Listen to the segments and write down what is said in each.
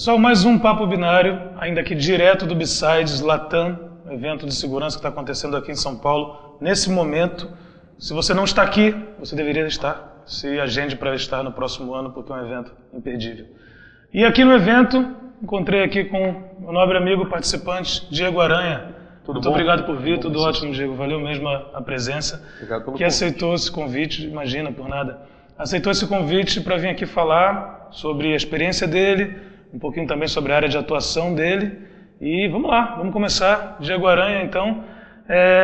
Pessoal, mais um Papo Binário, ainda aqui direto do B-Sides Latam, evento de segurança que está acontecendo aqui em São Paulo. Nesse momento, se você não está aqui, você deveria estar. Se agende para estar no próximo ano, porque é um evento imperdível. E aqui no evento, encontrei aqui com o nobre amigo participante, Diego Aranha. Muito obrigado por vir, tudo ótimo, Diego. Valeu mesmo a presença. Obrigado pelo convite. Aceitou esse convite, imagina, por nada. Aceitou esse convite para vir aqui falar sobre a experiência dele, um pouquinho também sobre a área de atuação dele. E vamos lá, vamos começar. Diego Aranha, então.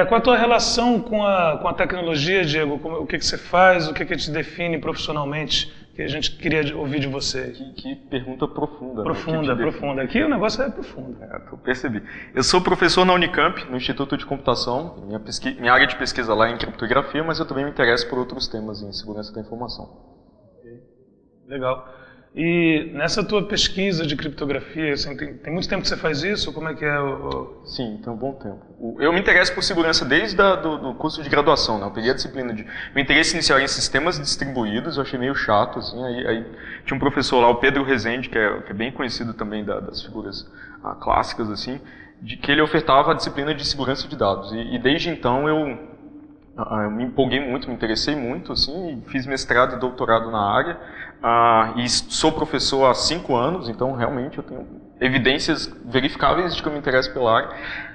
Qual a tua relação com a tecnologia, Diego? O que você faz? O que te define profissionalmente? Que a gente queria ouvir de você. Que pergunta profunda. Profunda. Aqui o negócio é profundo. Eu percebi. Eu sou professor na Unicamp, no Instituto de Computação. Minha área de pesquisa lá é em criptografia, mas eu também me interesso por outros temas em segurança da informação. Legal. E nessa tua pesquisa de criptografia, assim, tem muito tempo que você faz isso? Como é que é? Sim, tem um bom tempo. Eu me interesso por segurança desde do curso de graduação, né? Eu peguei a disciplina de... Meu interesse inicial em sistemas distribuídos, eu achei meio chato, assim. Aí tinha um professor lá, o Pedro Rezende, que é bem conhecido também das figuras clássicas, assim, de que ele ofertava a disciplina de segurança de dados. E desde então eu me empolguei muito, me interessei muito, assim, e fiz mestrado e doutorado na área. E sou professor há 5 anos, então realmente eu tenho evidências verificáveis de que eu me interesso pela área.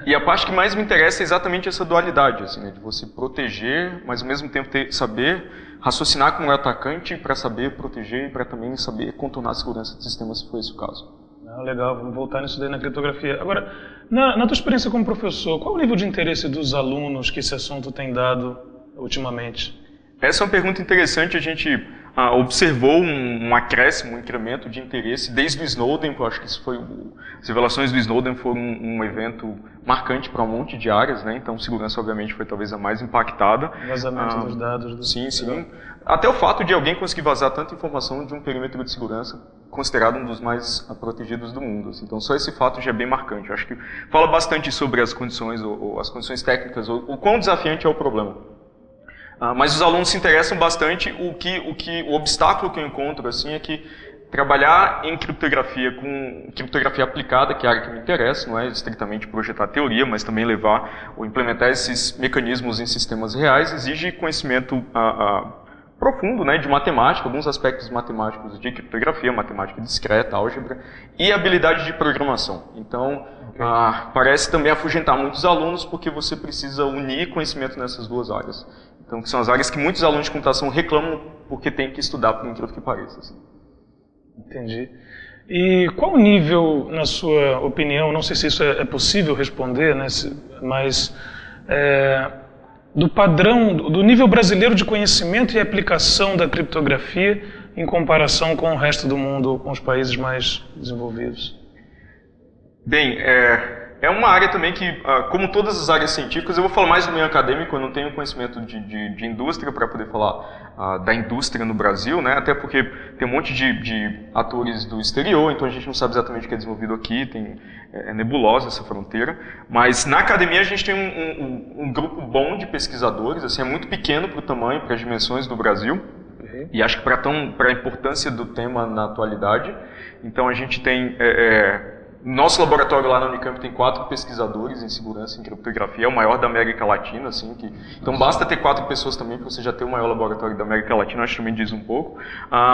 E a parte que mais me interessa é exatamente essa dualidade, assim, né, de você proteger, mas ao mesmo tempo saber raciocinar como atacante para saber proteger e para também saber contornar a segurança do sistema, se for esse o caso. Legal, vamos voltar nisso daí na criptografia. Agora, na tua experiência como professor, qual é o nível de interesse dos alunos que esse assunto tem dado ultimamente? Essa é uma pergunta interessante. A gente observou um acréscimo, um incremento de interesse desde o Snowden. Eu acho que as revelações do Snowden foram um evento marcante para um monte de áreas, né? Então, segurança, obviamente, foi talvez a mais impactada. Vazamento dos dados. Sim. Até o fato de alguém conseguir vazar tanta informação de um perímetro de segurança considerado um dos mais protegidos do mundo. Assim. Então, só esse fato já é bem marcante. Eu acho que fala bastante sobre as condições, ou as condições técnicas, ou o quão desafiante é o problema. Mas os alunos se interessam bastante. O obstáculo que eu encontro assim, é que trabalhar em criptografia com criptografia aplicada, que é a área que me interessa, não é estritamente projetar teoria, mas também levar ou implementar esses mecanismos em sistemas reais, exige conhecimento profundo, né, de matemática, alguns aspectos matemáticos de criptografia, matemática discreta, álgebra, e habilidade de programação. Então, parece também afugentar muitos alunos, porque você precisa unir conhecimento nessas duas áreas. Então, que são as áreas que muitos alunos de computação reclamam porque tem que estudar, por incrível que pareça. Assim. Entendi. E qual o nível, na sua opinião, não sei se isso é possível responder, né, mas do padrão, do nível brasileiro de conhecimento e aplicação da criptografia em comparação com o resto do mundo, com os países mais desenvolvidos? Bem, é uma área também que, como todas as áreas científicas, eu vou falar mais do meio acadêmico, eu não tenho conhecimento de indústria para poder falar da indústria no Brasil, né? Até porque tem um monte de atores do exterior, então a gente não sabe exatamente o que é desenvolvido aqui, é nebulosa essa fronteira. Mas na academia a gente tem um grupo bom de pesquisadores, assim, é muito pequeno para o tamanho, para as dimensões do Brasil, e acho que para a importância do tema na atualidade. Então a gente tem... Nosso laboratório lá na Unicamp tem 4 pesquisadores em segurança em criptografia, é o maior da América Latina, assim, então basta ter 4 pessoas também para você já ter o maior laboratório da América Latina, acho que também diz um pouco.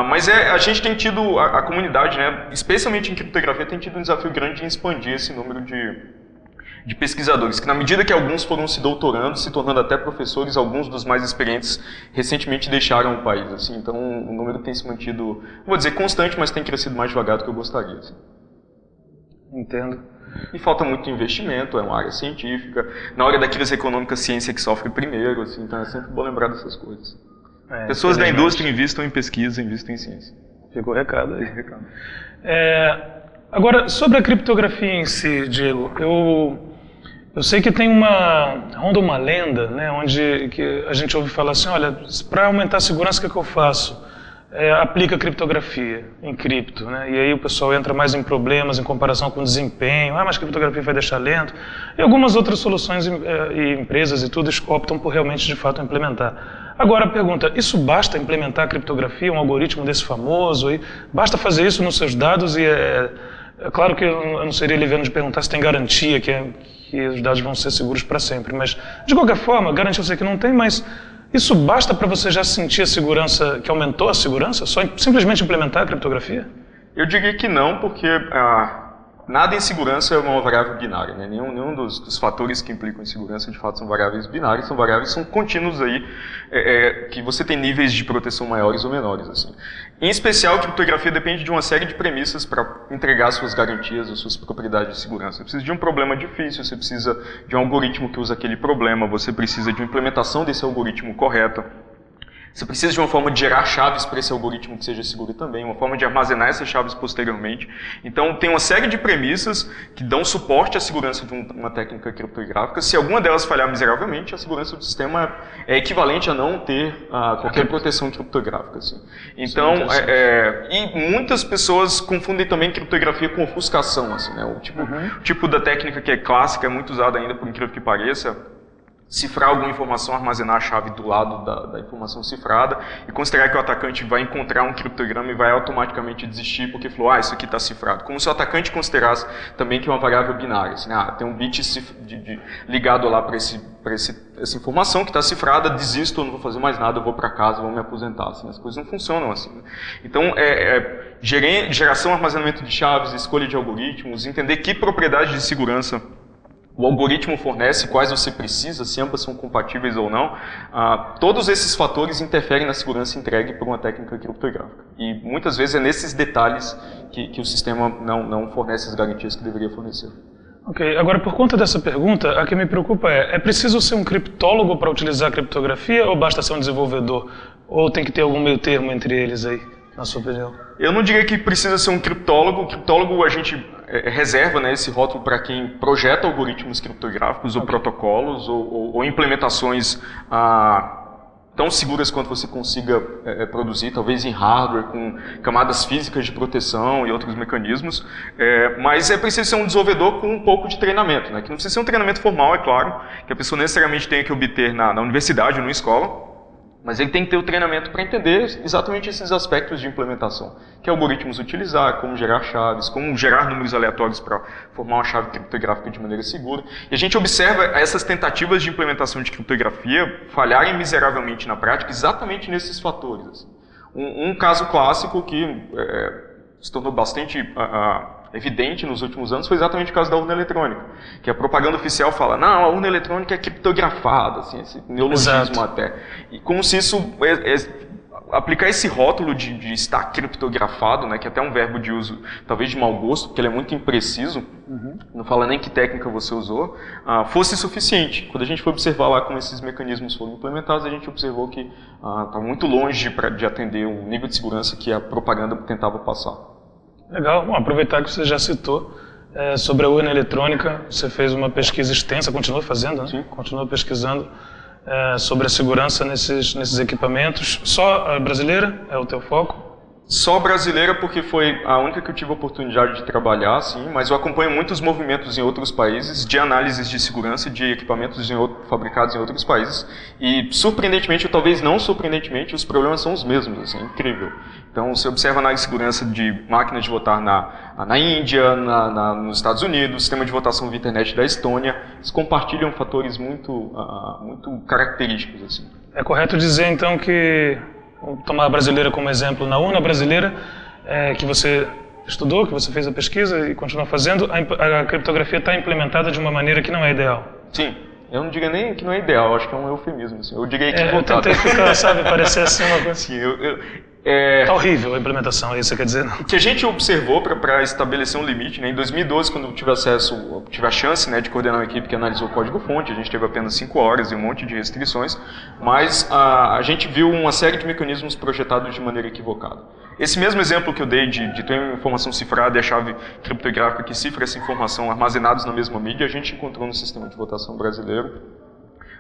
Mas a gente tem tido, a comunidade, né, especialmente em criptografia, tem tido um desafio grande em expandir esse número de pesquisadores, que na medida que alguns foram se doutorando, se tornando até professores, alguns dos mais experientes recentemente deixaram o país, assim, então o número tem se mantido, vou dizer constante, mas tem crescido mais devagar do que eu gostaria. Assim. Entendo. E falta muito investimento, é uma área científica. Na hora da crise econômica, a ciência que sofre primeiro, assim, então é sempre bom lembrar dessas coisas. Pessoas da indústria investam em pesquisa, investam em ciência. Ficou o recado aí. Agora, sobre a criptografia em si, Diego, eu sei que ronda uma lenda, né, onde que a gente ouve falar assim, olha, para aumentar a segurança, o que eu faço? Aplica criptografia em cripto, né? E aí o pessoal entra mais em problemas em comparação com o desempenho, mas criptografia vai deixar lento, e algumas outras soluções e empresas e tudo optam por realmente de fato implementar. Agora a pergunta, isso basta implementar a criptografia, um algoritmo desse famoso, basta fazer isso nos seus dados e É claro que eu não seria liviano de perguntar se tem garantia que os dados vão ser seguros para sempre, mas, de qualquer forma, garantia eu sei que não tem, mas isso basta para você já sentir a segurança, que aumentou a segurança? Só simplesmente implementar a criptografia? Eu diria que não, porque nada em segurança é uma variável binária, né? Nenhum dos fatores que implicam em segurança de fato são variáveis binárias, são contínuos aí, que você tem níveis de proteção maiores ou menores. Assim. Em especial, a criptografia depende de uma série de premissas para entregar suas garantias ou suas propriedades de segurança. Você precisa de um problema difícil, você precisa de um algoritmo que usa aquele problema, você precisa de uma implementação desse algoritmo correta. Você precisa de uma forma de gerar chaves para esse algoritmo que seja seguro também, uma forma de armazenar essas chaves posteriormente. Então, tem uma série de premissas que dão suporte à segurança de uma técnica criptográfica. Se alguma delas falhar miseravelmente, a segurança do sistema é equivalente a não ter qualquer proteção criptográfica. Assim. Então, e muitas pessoas confundem também criptografia com ofuscação. Assim, né? O tipo da técnica que é clássica, é muito usada ainda, por incrível que pareça, cifrar alguma informação, armazenar a chave do lado da informação cifrada e considerar que o atacante vai encontrar um criptograma e vai automaticamente desistir porque falou, isso aqui está cifrado. Como se o atacante considerasse também que é uma variável binária. Assim, tem um bit ligado lá para essa informação que está cifrada, desisto, eu não vou fazer mais nada, eu vou para casa, vou me aposentar. Assim, as coisas não funcionam assim. Então, geração, armazenamento de chaves, escolha de algoritmos, entender que propriedades de segurança o algoritmo fornece, quais você precisa, se ambas são compatíveis ou não, todos esses fatores interferem na segurança entregue por uma técnica criptográfica. E muitas vezes é nesses detalhes que o sistema não fornece as garantias que deveria fornecer. Ok, agora por conta dessa pergunta, a que me preocupa é preciso ser um criptólogo para utilizar a criptografia ou basta ser um desenvolvedor? Ou tem que ter algum meio termo entre eles aí, na sua opinião? Eu não diria que precisa ser um criptólogo. O criptólogo a gente reserva, né, esse rótulo para quem projeta algoritmos criptográficos ou protocolos ou implementações tão seguras quanto você consiga produzir, talvez em hardware, com camadas físicas de proteção e outros mecanismos. Mas é preciso ser um desenvolvedor com um pouco de treinamento, né, que não precisa ser um treinamento formal, é claro, que a pessoa necessariamente tenha que obter na universidade ou numa escola. Mas ele tem que ter o treinamento para entender exatamente esses aspectos de implementação. Que algoritmos utilizar, como gerar chaves, como gerar números aleatórios para formar uma chave criptográfica de maneira segura. E a gente observa essas tentativas de implementação de criptografia falharem miseravelmente na prática exatamente nesses fatores. Assim. Um caso clássico que se tornou bastante evidente nos últimos anos foi exatamente o caso da urna eletrônica, que a propaganda oficial fala, não, a urna eletrônica é criptografada, assim, esse neologismo até. E como se isso, aplicar esse rótulo de estar criptografado, né, que é até um verbo de uso talvez de mau gosto, porque ele é muito impreciso, não fala nem que técnica você usou, fosse suficiente. Quando a gente foi observar lá como esses mecanismos foram implementados, a gente observou que está muito longe de atender o nível de segurança que a propaganda tentava passar. Legal. Bom, aproveitar que você já citou sobre a urna eletrônica, você fez uma pesquisa extensa, continua fazendo, né? Sim. Continua pesquisando sobre a segurança nesses equipamentos. Só a brasileira é o teu foco? Só brasileira porque foi a única que eu tive a oportunidade de trabalhar, sim, mas eu acompanho muitos movimentos em outros países de análises de segurança de equipamentos fabricados em outros países e, surpreendentemente, ou talvez não surpreendentemente, os problemas são os mesmos, assim, é incrível. Então, você observa análise de segurança de máquinas de votar na Índia, nos Estados Unidos, sistema de votação via internet da Estônia, eles compartilham fatores muito característicos. Assim. É correto dizer, então, que, vou tomar a brasileira como exemplo, na urna brasileira, que você estudou, que você fez a pesquisa e continua fazendo, a criptografia está implementada de uma maneira que não é ideal? Sim. Eu não diria nem que não é ideal, acho que é um eufemismo. Assim. Eu diria equivocado. Eu tentei ficar, parecer assim uma coisa. Sim, Tá horrível a implementação, é isso que você quer dizer? Não? O que a gente observou para estabelecer um limite, né, em 2012, quando eu tive a chance, né, de coordenar uma equipe que analisou o código-fonte, a gente teve apenas 5 horas e um monte de restrições, mas a gente viu uma série de mecanismos projetados de maneira equivocada. Esse mesmo exemplo que eu dei de ter uma informação cifrada e a chave criptográfica que cifra essa informação armazenados na mesma mídia, a gente encontrou no sistema de votação brasileiro.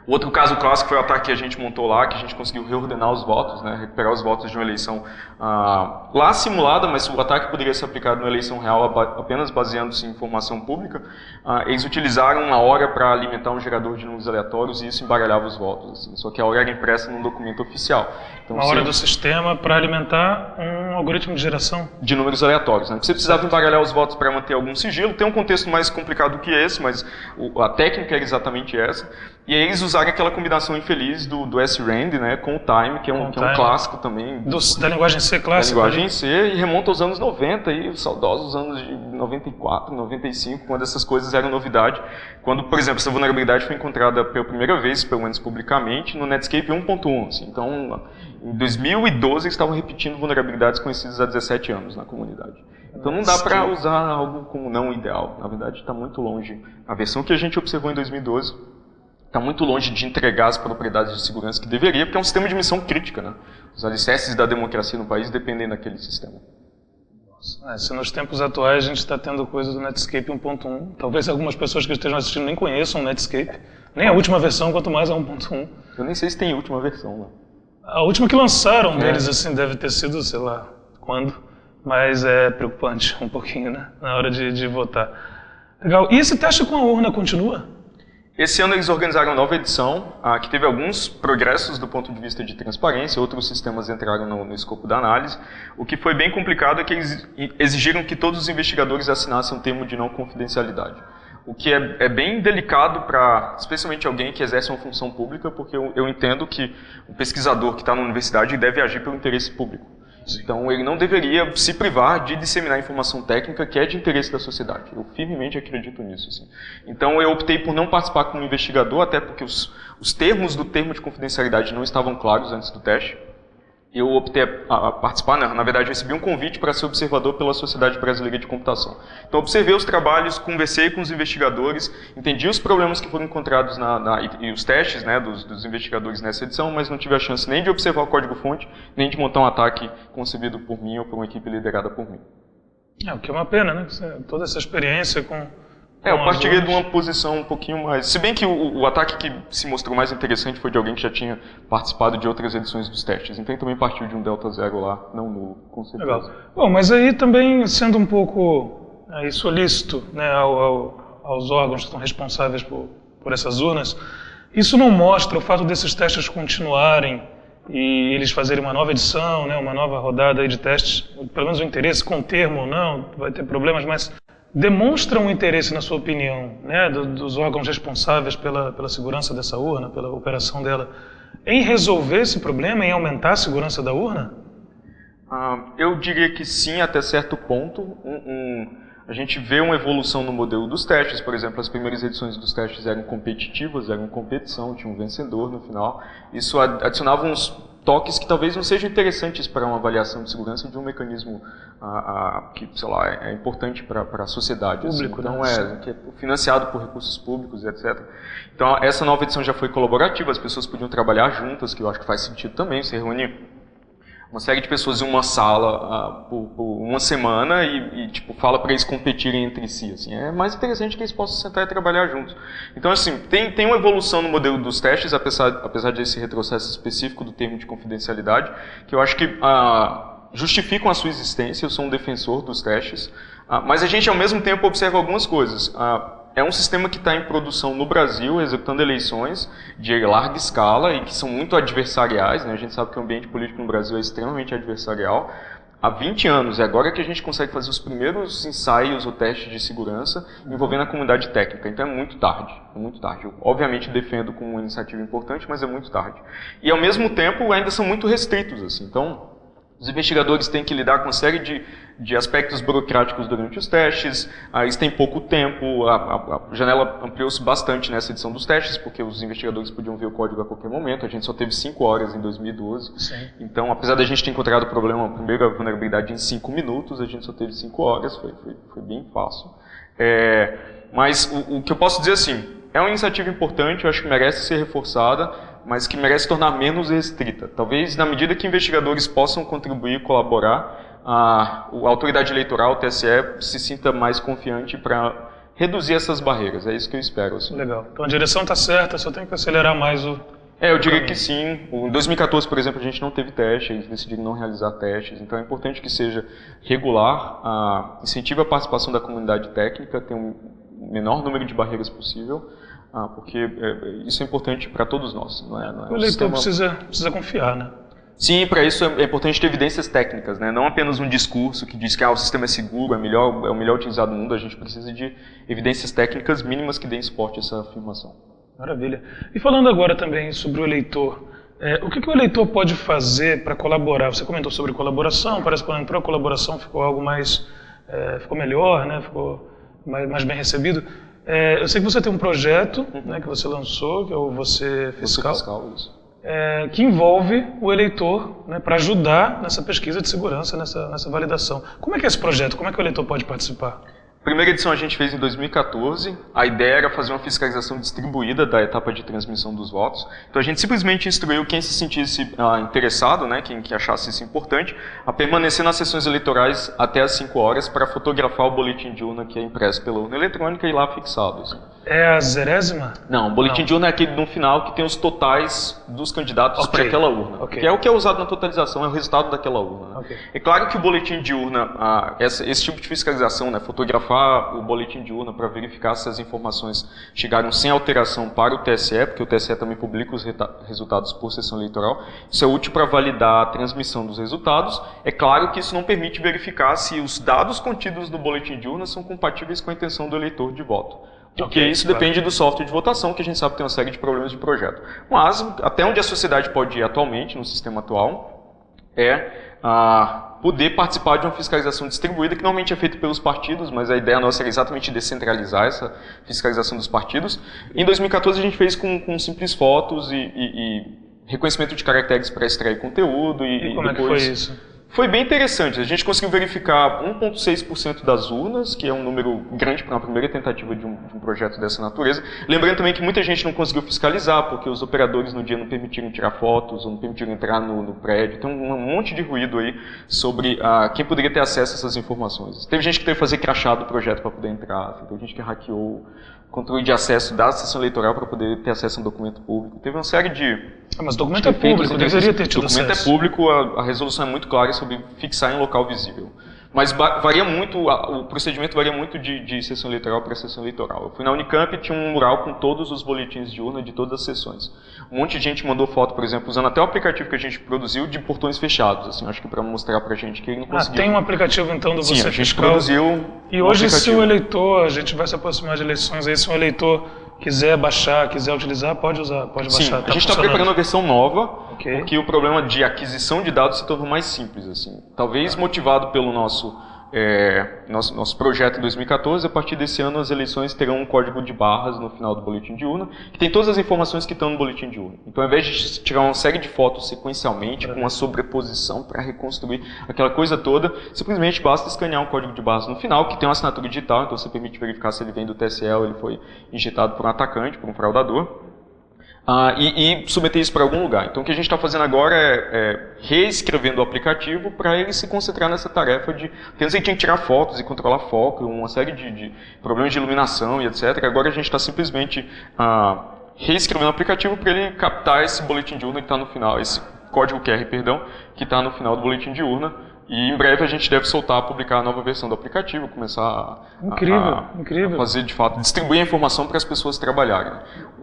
Outro caso clássico foi o ataque que a gente montou lá, que a gente conseguiu reordenar os votos, né, recuperar os votos de uma eleição lá simulada, mas o ataque poderia ser aplicado numa eleição real apenas baseando-se em informação pública. Eles utilizaram uma hora para alimentar um gerador de números aleatórios e isso embaralhava os votos, assim, só que a hora era impressa num documento oficial. Então, uma hora do sistema para alimentar um algoritmo de geração? De números aleatórios. Né? Você precisava embaralhar os votos para manter algum sigilo. Tem um contexto mais complicado que esse, mas a técnica era exatamente essa. E aí eles usaram aquela combinação infeliz do SRAND, né, com o time, que é um clássico também. Da linguagem C clássica? Da linguagem C, e remonta aos anos 90, e os saudosos anos de 94, 95, quando essas coisas eram novidade. Quando, por exemplo, essa vulnerabilidade foi encontrada pela primeira vez, pelo menos publicamente, no Netscape 1.1. Assim. Então, em 2012, eles estavam repetindo vulnerabilidades conhecidas há 17 anos na comunidade. Então não dá para usar algo como não ideal. Na verdade, está muito longe. A versão que a gente observou em 2012 está muito longe de entregar as propriedades de segurança que deveria, porque é um sistema de missão crítica, né? Os alicerces da democracia no país dependem daquele sistema. Se nos tempos atuais a gente está tendo coisa do Netscape 1.1, talvez algumas pessoas que estejam assistindo nem conheçam o Netscape, nem a última versão, quanto mais a 1.1. Eu nem sei se tem a última versão, né? A última que lançaram deles, assim, deve ter sido, sei lá, quando, mas é preocupante um pouquinho, né? Na hora de votar. Legal. E esse teste com a urna continua? Esse ano eles organizaram uma nova edição, que teve alguns progressos do ponto de vista de transparência, outros sistemas entraram no escopo da análise. O que foi bem complicado é que eles exigiram que todos os investigadores assinassem um termo de não confidencialidade. O que é bem delicado para, especialmente alguém que exerce uma função pública, porque eu entendo que um pesquisador que está na universidade deve agir pelo interesse público. Então, ele não deveria se privar de disseminar informação técnica que é de interesse da sociedade. Eu firmemente acredito nisso. Assim. Então, eu optei por não participar como investigador, até porque os termos do termo de confidencialidade não estavam claros antes do teste. Eu optei a participar, na verdade, eu recebi um convite para ser observador pela Sociedade Brasileira de Computação. Então, observei os trabalhos, conversei com os investigadores, entendi os problemas que foram encontrados e os testes, né, dos investigadores nessa edição, mas não tive a chance nem de observar o código-fonte, nem de montar um ataque concebido por mim ou por uma equipe liderada por mim. O que é uma pena, né? Toda essa experiência com... Eu partilhei de uma posição um pouquinho mais... Se bem que o ataque que se mostrou mais interessante foi de alguém que já tinha participado de outras edições dos testes. Então também partiu de um delta zero lá, não nulo, com certeza. Legal. Bom, mas aí também sendo um pouco solícito, né, aos órgãos que estão responsáveis por essas urnas, isso não mostra o fato desses testes continuarem e eles fazerem uma nova edição, né, uma nova rodada aí de testes, pelo menos o interesse com o termo ou não, vai ter problemas, mas... demonstram um interesse, na sua opinião, né, dos órgãos responsáveis pela segurança dessa urna, pela operação dela, em resolver esse problema, em aumentar a segurança da urna? Eu diria que sim, até certo ponto. A gente vê uma evolução no modelo dos testes. Por exemplo, as primeiras edições dos testes eram competitivas, eram competição, tinha um vencedor no final. Isso adicionava uns toques que talvez não sejam interessantes para uma avaliação de segurança de um mecanismo que, sei lá, é importante para a sociedade. Público, assim. Então, né? que é financiado por recursos públicos, etc. Então, essa nova edição já foi colaborativa, as pessoas podiam trabalhar juntas, que eu acho que faz sentido também. Você reúne uma série de pessoas em uma sala por uma semana e tipo, fala para eles competirem entre si. Assim. É mais interessante que eles possam sentar e trabalhar juntos. Então, assim, tem uma evolução no modelo dos testes, apesar desse retrocesso específico do termo de confidencialidade, que eu acho que justificam a sua existência. Eu sou um defensor dos testes, mas a gente, ao mesmo tempo, observa algumas coisas. É um sistema que está em produção no Brasil, executando eleições de larga escala e que são muito adversariais, né? A gente sabe que o ambiente político no Brasil é extremamente adversarial. Há 20 anos, é agora que a gente consegue fazer os primeiros ensaios ou testes de segurança envolvendo a comunidade técnica. Então é muito tarde, é muito tarde. Eu, obviamente, defendo como uma iniciativa importante, mas é muito tarde. E, ao mesmo tempo, ainda são muito restritos, assim. Então, os investigadores têm que lidar com uma série de aspectos burocráticos durante os testes, eles têm pouco tempo, a janela ampliou-se bastante nessa edição dos testes, porque os investigadores podiam ver o código a qualquer momento, a gente só teve 5 horas em 2012, Sim. Então, apesar da gente ter encontrado o problema, a primeira vulnerabilidade em 5 minutos, a gente só teve 5 horas, foi bem fácil. Mas o que eu posso dizer assim, é uma iniciativa importante, eu acho que merece ser reforçada, mas que merece se tornar menos restrita. Talvez, na medida que investigadores possam contribuir, colaborar, a autoridade eleitoral, o TSE, se sinta mais confiante para reduzir essas barreiras. É isso que eu espero. Assim. Legal. Então a direção está certa, só tem que acelerar mais o... Eu diria que sim. Em 2014, por exemplo, a gente não teve teste, eles decidiram não realizar testes, então é importante que seja regular, incentive a participação da comunidade técnica, tem um menor número de barreiras possível, porque isso é importante para todos nós. Não é o eleitor precisa confiar, né? Sim, para isso é importante ter evidências técnicas, né? Não apenas um discurso que diz que o sistema é seguro, é o melhor utilizado no mundo, a gente precisa de evidências técnicas mínimas que deem suporte a essa afirmação. Maravilha. E falando agora também sobre o eleitor, o que o eleitor pode fazer para colaborar? Você comentou sobre colaboração, parece que quando entrou a colaboração ficou algo mais, ficou melhor, né? Ficou mais bem recebido. Eu sei que você tem um projeto, né, que você lançou, que é o Você Fiscal, isso. Que envolve o eleitor, né, para ajudar nessa pesquisa de segurança, nessa validação. Como é que é esse projeto? Como é que o eleitor pode participar? A primeira edição a gente fez em 2014, a ideia era fazer uma fiscalização distribuída da etapa de transmissão dos votos. Então a gente simplesmente instruiu quem se sentisse interessado, né, quem achasse isso importante, a permanecer nas sessões eleitorais até às 5 horas para fotografar o boletim de urna que é impresso pela urna eletrônica e lá fixado. Assim. É a 0ª? Não, o boletim de urna é aquele no final que tem os totais dos candidatos para aquela urna. Que é o que é usado na totalização, é o resultado daquela urna. Né? É claro que o boletim de urna, esse tipo de fiscalização, né, fotografar o boletim de urna para verificar se as informações chegaram sem alteração para o TSE, porque o TSE também publica os resultados por sessão eleitoral. Isso é útil para validar a transmissão dos resultados. É claro que isso não permite verificar se os dados contidos no boletim de urna são compatíveis com a intenção do eleitor de voto. Porque isso depende do software de votação, que a gente sabe que tem uma série de problemas de projeto. Mas, até onde a sociedade pode ir atualmente, no sistema atual, poder participar de uma fiscalização distribuída, que normalmente é feita pelos partidos, mas a ideia nossa era exatamente descentralizar essa fiscalização dos partidos. Em 2014 a gente fez com simples fotos e reconhecimento de caracteres para extrair conteúdo. E como depois... é que foi isso? Foi bem interessante. A gente conseguiu verificar 1,6% das urnas, que é um número grande para uma primeira tentativa de um projeto dessa natureza. Lembrando também que muita gente não conseguiu fiscalizar, porque os operadores no dia não permitiram tirar fotos, ou não permitiram entrar no prédio. Tem um monte de ruído aí sobre quem poderia ter acesso a essas informações. Teve gente que teve que fazer crachá do projeto para poder entrar, teve gente que hackeou o controle de acesso da sessão eleitoral para poder ter acesso a um documento público. Teve uma série de... mas o documento é público, deveria ter tido acesso. O documento é público, a resolução é muito clara sobre fixar em local visível. Mas varia muito, o procedimento varia muito de sessão eleitoral para sessão eleitoral. Eu fui na Unicamp e tinha um mural com todos os boletins de urna de todas as sessões. Um monte de gente mandou foto, por exemplo, usando até o aplicativo que a gente produziu de portões fechados, assim, acho que para mostrar para a gente que ele não conseguiu. Tem um aplicativo então do Você Fiscal? Sim, a gente produziu. E hoje, se o eleitor, a gente vai se aproximar de eleições aí, se o eleitor quiser baixar, quiser utilizar, pode baixar. Sim, a gente está preparando a versão nova, porque o problema de aquisição de dados se tornou mais simples. Assim. Talvez motivado pelo nosso projeto em 2014, a partir desse ano as eleições terão um código de barras no final do boletim de urna, que tem todas as informações que estão no boletim de urna. Então, ao invés de tirar uma série de fotos sequencialmente, com uma sobreposição para reconstruir aquela coisa toda, simplesmente basta escanear um código de barras no final, que tem uma assinatura digital, então você permite verificar se ele vem do TSE ou ele foi injetado por um atacante, por um fraudador. E submeter isso para algum lugar. Então o que a gente está fazendo agora é reescrevendo o aplicativo para ele se concentrar nessa tarefa de... Antes ele tinha que tirar fotos e controlar foco, uma série de problemas de iluminação e etc. Agora a gente está simplesmente reescrevendo o aplicativo para ele captar esse boletim de urna que está no final, esse código QR, perdão, que está no final do boletim de urna. E em breve a gente deve publicar a nova versão do aplicativo, começar a fazer de fato, distribuir a informação para as pessoas trabalharem.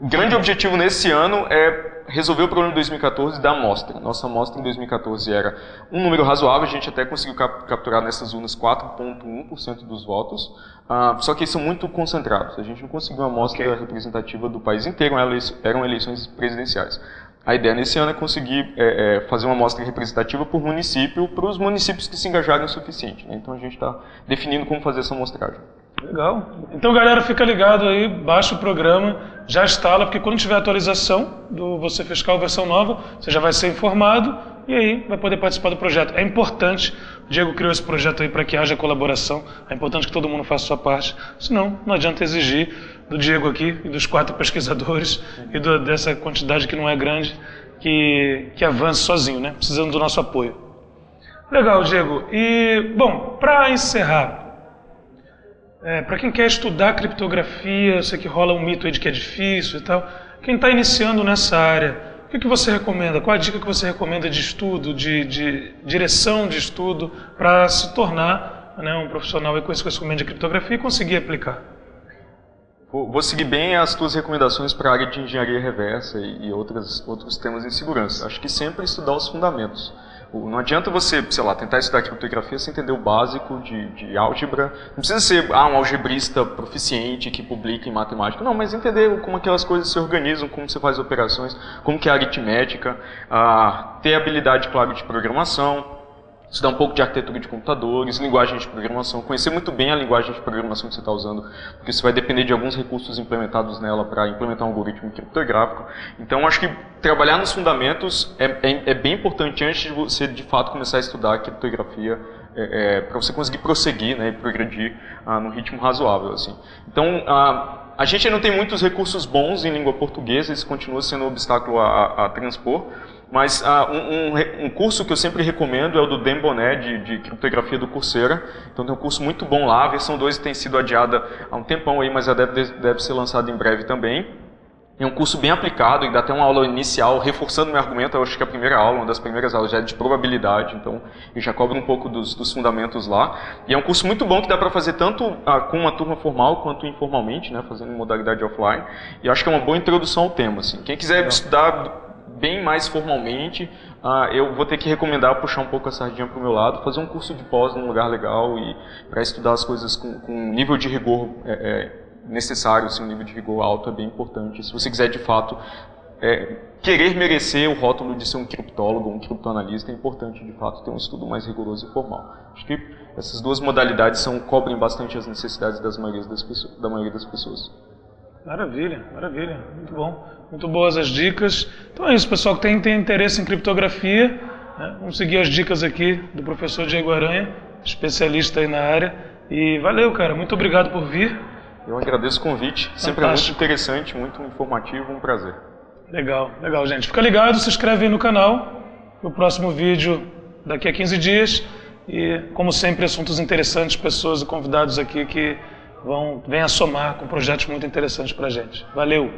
O grande objetivo nesse ano é resolver o problema de 2014 da amostra. Nossa amostra em 2014 era um número razoável, a gente até conseguiu capturar nessas urnas 4,1% dos votos, só que eles são muito concentrados. A gente não conseguiu uma amostra representativa do país inteiro, eram eleições presidenciais. A ideia nesse ano é conseguir fazer uma amostra representativa por município, para os municípios que se engajarem o suficiente. Né? Então a gente está definindo como fazer essa amostragem. Legal. Então, galera, fica ligado aí, baixa o programa, já instala, porque quando tiver atualização do Você Fiscal versão nova, você já vai ser informado e aí vai poder participar do projeto. É importante, o Diego criou esse projeto aí para que haja colaboração, é importante que todo mundo faça a sua parte, senão não adianta exigir do Diego aqui e dos 4 pesquisadores e dessa quantidade que não é grande, que avance sozinho, né? Precisando do nosso apoio. Legal, Diego. E, bom, para encerrar, para quem quer estudar criptografia, eu sei que rola um mito aí de que é difícil e tal, quem está iniciando nessa área, o que você recomenda? Qual a dica que você recomenda de estudo, de direção de estudo, para se tornar, né, um profissional com esse conhecimento de criptografia e conseguir aplicar? Vou seguir bem as tuas recomendações para a área de engenharia reversa e outros temas de segurança. Acho que sempre estudar os fundamentos. Não adianta você, sei lá, tentar estudar criptografia sem entender o básico de álgebra. Não precisa ser um algebrista proficiente que publica em matemática. Não, mas entender como aquelas coisas se organizam, como você faz operações, como que é a aritmética, ter habilidade, claro, de programação, estudar um pouco de arquitetura de computadores, linguagem de programação, conhecer muito bem a linguagem de programação que você está usando, porque isso vai depender de alguns recursos implementados nela para implementar um algoritmo criptográfico. Então, acho que trabalhar nos fundamentos é bem importante antes de você, de fato, começar a estudar criptografia, para você conseguir prosseguir, né, e progredir num ritmo razoável. Assim. Então, a gente não tem muitos recursos bons em língua portuguesa, isso continua sendo um obstáculo a transpor. Mas um curso que eu sempre recomendo é o do Dan Bonet, de criptografia do Coursera. Então tem um curso muito bom lá, a versão 2 tem sido adiada há um tempão aí, mas já deve ser lançado em breve também. É um curso bem aplicado e dá até uma aula inicial, reforçando meu argumento. Eu acho que a primeira aula, uma das primeiras aulas, já é de probabilidade, então eu já cobro um pouco dos fundamentos lá. E é um curso muito bom que dá para fazer tanto com uma turma formal quanto informalmente, né, fazendo em modalidade offline. E eu acho que é uma boa introdução ao tema. Assim. Quem quiser estudar bem mais formalmente, eu vou ter que recomendar puxar um pouco a sardinha para o meu lado, fazer um curso de pós num lugar legal e para estudar as coisas com um nível de rigor necessário, assim, um nível de rigor alto é bem importante. Se você quiser de fato querer merecer o rótulo de ser um criptólogo, um criptoanalista, é importante de fato ter um estudo mais rigoroso e formal. Acho que essas duas modalidades cobrem bastante as necessidades da maioria das pessoas. Maravilha, maravilha, muito bom. Muito boas as dicas. Então é isso, pessoal que tem interesse em criptografia, né? Vamos seguir as dicas aqui do professor Diego Aranha, especialista aí na área. E valeu, cara, muito obrigado por vir. Eu agradeço o convite, sempre é muito interessante, muito informativo, um prazer. Legal, legal, gente. Fica ligado, se inscreve aí no canal, no próximo vídeo daqui a 15 dias. E, como sempre, assuntos interessantes, pessoas e convidados aqui que vêm a somar com projetos muito interessantes pra gente. Valeu!